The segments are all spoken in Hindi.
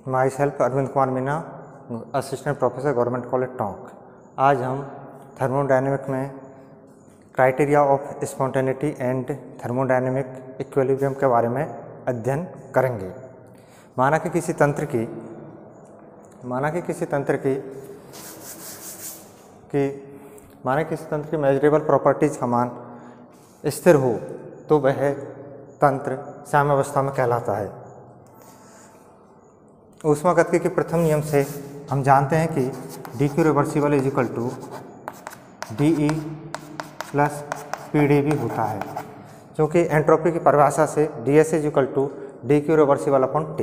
My self Arvind Kumar Meena, assistant professor government college Tonk. आज हम थर्मोडायनेमिक में criteria of spontaneity and thermodynamic equilibrium के बारे में अध्ययन करेंगे। माना कि किसी तंत्र की मेजरेबल प्रॉपर्टीज का मान स्थिर हो तो वह तंत्र साम्यावस्था में कहलाता है। ऊष्मागतिकी के प्रथम नियम से हम जानते हैं कि dq reversible is equal to dE plus PdV होता है, क्योंकि एंट्रोपी की परिभाषा से ds is equal to dq reversible upon T,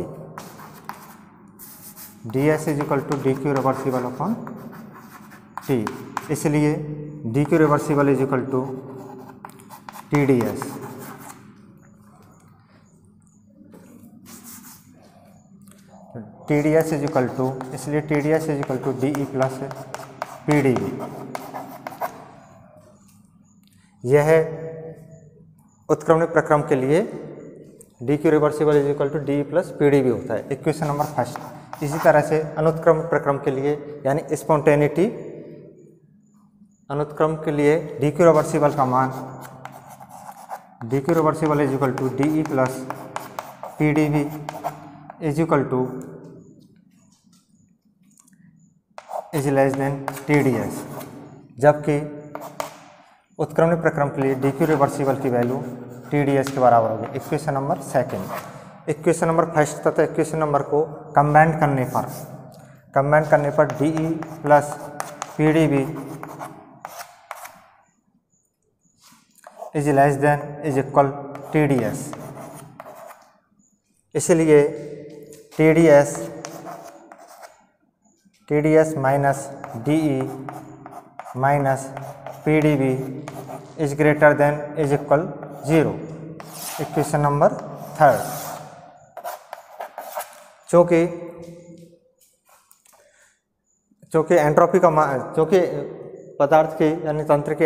ds is equal to dq reversible upon T, इसलिए dq reversible is equal to TdS। TdS is equal to, इसलिए TdS is equal to DE plus PdV। यह उत्क्रमणिक प्रक्रम के लिए dq reversible is equal to DE plus PdV होता है, इक्वेशन नंबर फर्स्ट। इसी तरह से अनुत्क्रमण प्रक्रम के लिए यानी स्पॉन्टेनिटी अनुत्क्रम के लिए dq रिवर्सिबल का मान dq reversible is equal to DE plus PdV is equal to is less than TdS, जबकि उत्क्रमणिक प्रक्रम के लिए dq रिवर्सिबल की वैल्यू TdS के बराबर होगी। Equation number second. Equation number first तथा इक्वेशन नंबर को कंबाइन करने पर DE plus PdV is less than is equal TdS, इसलिए TdS minus DE minus PdV is greater than is equal 0। Equation number third. चूँकि एंट्रोपी का मान, चूँकि पदार्थ की यानी तंत्र की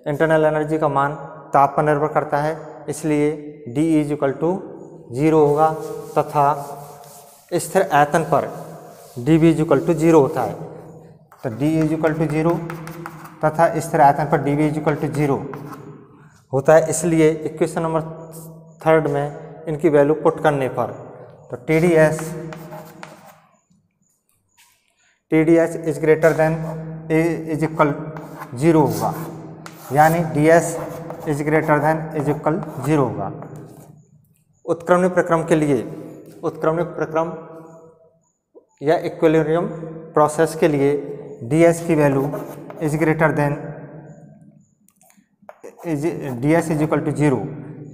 इंटरनल एनर्जी का मान ताप पर निर्भर करता है, इसलिए DE इज इक्वल टू 0 होगा तथा स्थिर आयतन पर dV इज इक्वल टू 0 होता है। तो DE इज इक्वल टू 0 तथा स्थिर आयतन पर dV इज इक्वल टू 0 होता है, इसलिए इक्वेशन नंबर थर्ड में इनकी वैल्यू पुट करने पर तो TdS is greater than is equal 0 होगा, यानी DS is greater than is equal 0 होगा। उत्क्रमणिक प्रक्रम के लिए, उत्क्रमणिक प्रक्रम या इक्विलिब्रियम प्रोसेस के लिए DS की value is greater than DS is equal to 0,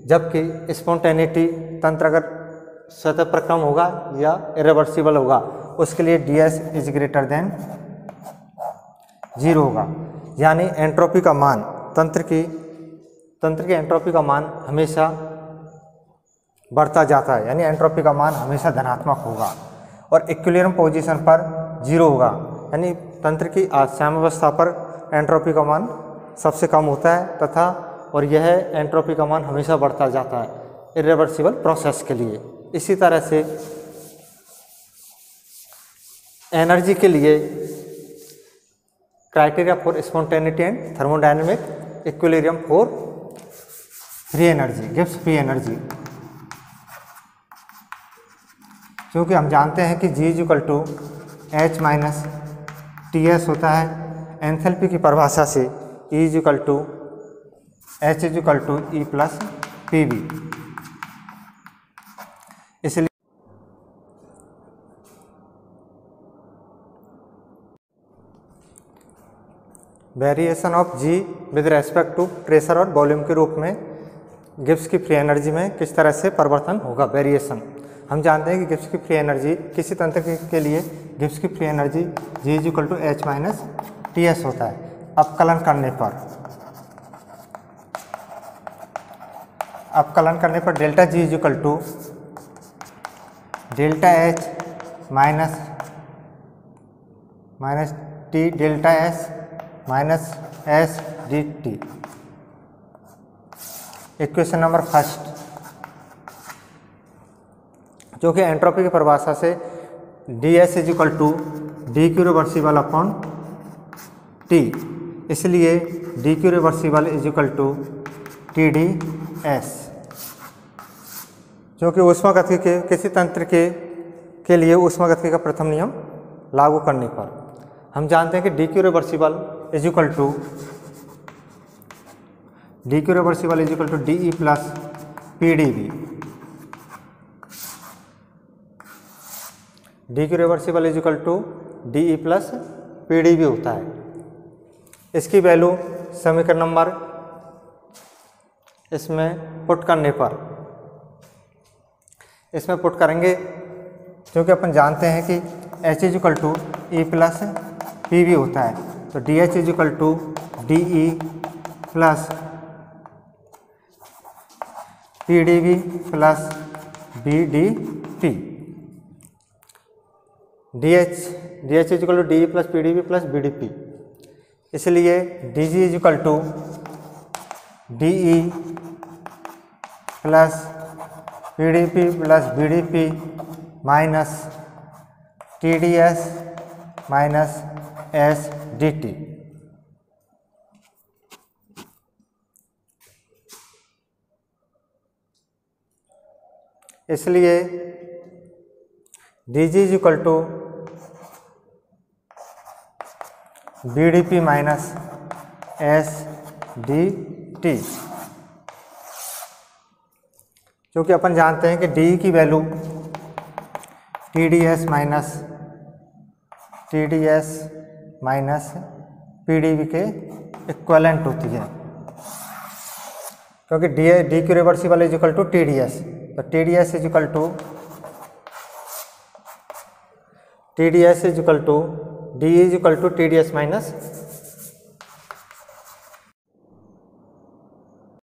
जबकि स्पॉन्टेनिटी तंत्र अगर स्वतः प्रक्रम होगा या इरिवर्सिबल होगा उसके लिए DS इज ग्रेटर देन 0 होगा, यानी एंट्रोपी का मान तंत्र की एंट्रोपी का मान हमेशा बढ़ता जाता है, यानी एंट्रोपी का मान हमेशा धनात्मक होगा और इक्विलिब्रियम पोजीशन पर 0 होगा, यानी तंत्र की साम्यावस्था पर एंट्रोपी का मान सबसे कम होता है तथा और यह एंट्रोपी का मान हमेशा बढ़ता जाता है इरिवर्सिबल प्रोसेस के लिए। इसी तरह से एनर्जी के लिए criteria for spontaneity and thermodynamic equilibrium for free energy, Gibbs free energy, क्योंकि हम जानते हैं कि G is equal to H minus TS होता है। एंथैल्पी की परिभाषा से E is equal to H is equal to E plus PV, इसलिए variation of G with respect to pressure और वॉल्यूम के रूप में गिब्स की फ्री एनर्जी में किस तरह से परिवर्तन होगा। वेरिएशन हम जानते हैं कि गिब्स की फ्री एनर्जी किसी तंत्र के लिए गिब्स की free energy G is equal to H minus TS होता है। अपकलन करने पर delta G is equal to delta H minus T delta S minus S dt। Equation number first. जो कि एंट्रोपी की परिभाषा से D S is equal to D Q reversible upon T, इसलिए D Q reversible is equal to T D S, जो कि ऊष्मागतिकी के किसी तंत्र के लिए ऊष्मागतिकी का प्रथम नियम लागू करने पर हम जानते हैं कि D Q reversible is equal to D Q reversible is equal to D E plus P D B. D Q reversible is equal to D E plus P D B होता है। इसकी वैल्यू समीकरण नंबर इसमें पुट करने पर, इसमें पुट करेंगे क्योंकि अपन जानते हैं कि H is equal to E plus P V होता है, तो D H is equal to D E plus P D V plus B D P. D H is equal to D E plus P D V plus B D P, इसलिए D G is equal to D E plus P D P plus B D P minus T D S minus S D T. इसलिए D G is equal to B D P minus S D T, क्योंकि अपन जानते हैं कि डी की value T D S minus P D V के इक्वलेंट होती है, क्योंकि D Q reversible is equal to T D S, तो T D S is equal to D is equal to T D S minus